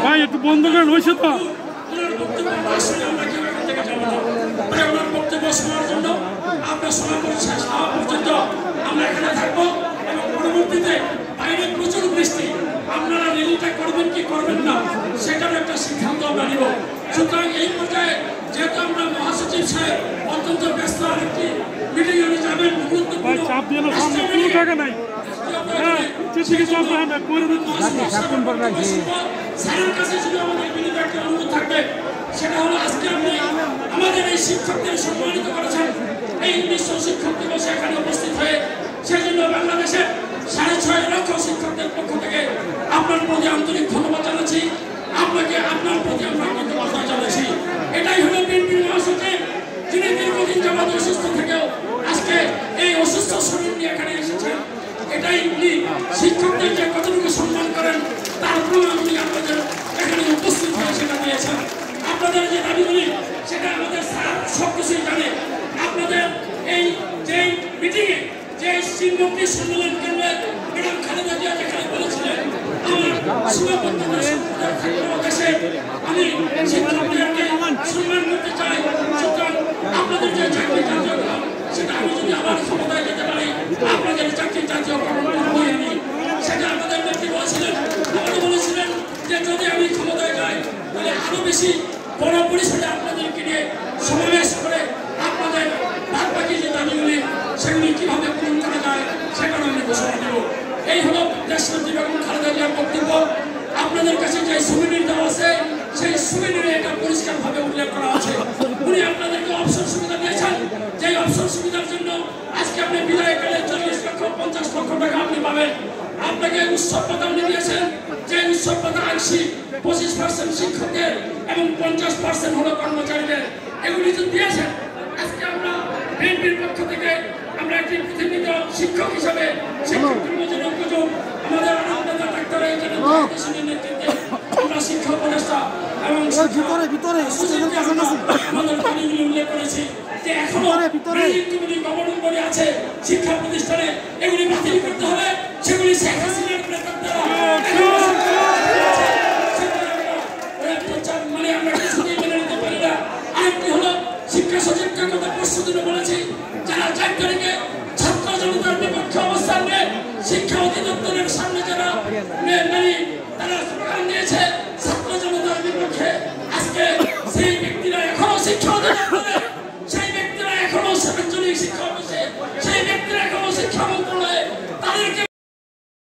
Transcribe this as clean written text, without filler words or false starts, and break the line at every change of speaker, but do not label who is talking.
ভাই একটু বন্ধ করেন হয়েছে তো
বক্তব্য শোনার জন্য আপনার সমাপনী শেষ হওয়া পর্যন্ত আমরা এখানে থাকবো এবং পরবর্তীতে বাইরে প্রচুর বৃষ্টি আপনারা র্যালিটা করবেন কি করবেন না সেটার একটা সিদ্ধান্ত আমরা নিব। সুতরাং এই পর্যায়ে যেহেতু আমরা মহাসচিব সাহেব অত্যন্ত ব্যস্ত আরেকটি মিটিং এ যাবেন গুরুত্বপূর্ণ
টাকা নাই
স্যারের কাছে শুধু আমাদের বিনীত একটা অনুরোধ থাকবে সেটা হলো আজকে আপনি আমাদের এই শিক্ষকদের সম্মানিত করেছেন এই বিশ্ব শিক্ষক দিবসে এখানে উপস্থিত হয়ে সেজন্য বাংলাদেশের 6.5 লক্ষ শিক্ষকদের পক্ষ থেকে আপনার প্রতি আন্তরিক ধন্যবাদ জানাচ্ছি। আপনাকে আপনার প্রতি আমরা কৃতজ্ঞতা জানাচ্ছি। এটাই হলো বিএনপির মহাসচিব যিনি দীর্ঘদিন যাবৎ অসুস্থ থেকেও আজকে এই অসুস্থ শরীর নিয়ে এখানে এসেছেন। এটাই উনি শিক্ষকদের যে কতটুকু সম্মান করেন তার প্রমাণ উনি আপনাদের এখানে উপস্থিত হয়ে সেটা দিয়েছেন। আপনাদের যে দাবিগুলি সেটা আমাদের স্যার সবকিছুই জানে। আপনাদের এই যে মিটিংয়ে যে শিল্পী সম্মেলন করবে ম্যাডাম খালেদা জিয়া যেখানে বলেছিলেন আমার সীমাবদ্ধতা দেশে আমি শিক্ষকদেরকে সম্মান করতে চাই। সুতরাং আপনাদের যে চাকরি জাতীয়করণ সেটা আমি যদি আবার ক্ষমতায় যেতে পারি আপনাদের চাকরি জাতীয়করণ করবো আমি সেটা আমাদের নেত্রী বলেছিলেন। আবারও বলেছিলেন যে যদি আমি ক্ষমতায় যাই তাহলে আরো বেশি বড় পরিসরে আপনাদেরকে নিয়ে সমাবেশ করে আপনাদের বাদ বাকি যে দাবিগুলি সেগুলি কিভাবে পূরণ করা যায় সেটাও আমি ঘোষণা দেব। এই হলো দেশনেত্রী বেগম খালেদা জিয়ার বক্তব্য। আপনাদের কাছে যে সুবিনির দেওয়া আছে সেই সুবিনিরে এটা পরিষ্কারভাবে উল্লেখ করা আছে। উনি আপনাদেরকে অবসর সুবিধা দিয়েছেন যে অবসর সুবিধার জন্য আজকে আপনি বিদায়কালে 40 লক্ষ 50 লক্ষ টাকা আপনি পাবেন। আপনাকে উৎসব ভাতা উনি দিয়েছেন যে উৎসব ভাতা আংশিক 25% শিক্ষকদের এবং 50% হলো কর্মচারীদের এগুলি তো দিয়েছেন। আজকে আমরা বিএনপির পক্ষ থেকে আমরা একটি প্রতিনিধি শিক্ষক হিসাবে শিক্ষকদের মধ্যে ঐক্যযোগ আমাদের আনন্দদাতা ডাক্তার নেতৃত্বে আমরা শিক্ষা উপদেষ্টা এবং আমাদের দাবিগুলি উল্লেখ করেছি যে এখনো গভর্নমেন্ট বডি আছে শিক্ষা প্রতিষ্ঠানে এগুলি বাতিল করতে হবে। সেগুলি শেখ হাসিনার মানে আমরা কিছুতেই মেনে নিতে পারি না। আরেকটি হলো শিক্ষা সচিবকে কথা পরশু দিনে বলেছি যারা 4 তারিখে ছাত্র জনতার বিপক্ষে অবস্থান নিয়ে শিক্ষা অধিদপ্তরের সামনে যারা তারা স্লোগান দিয়েছে ছাত্র জনতার বিপক্ষে আজকে সেই ব্যক্তিরা এখনো শিক্ষা অধিদপ্তরে সেই ব্যক্তিরা এখনো সার্বজনীন শিক্ষা অফিসে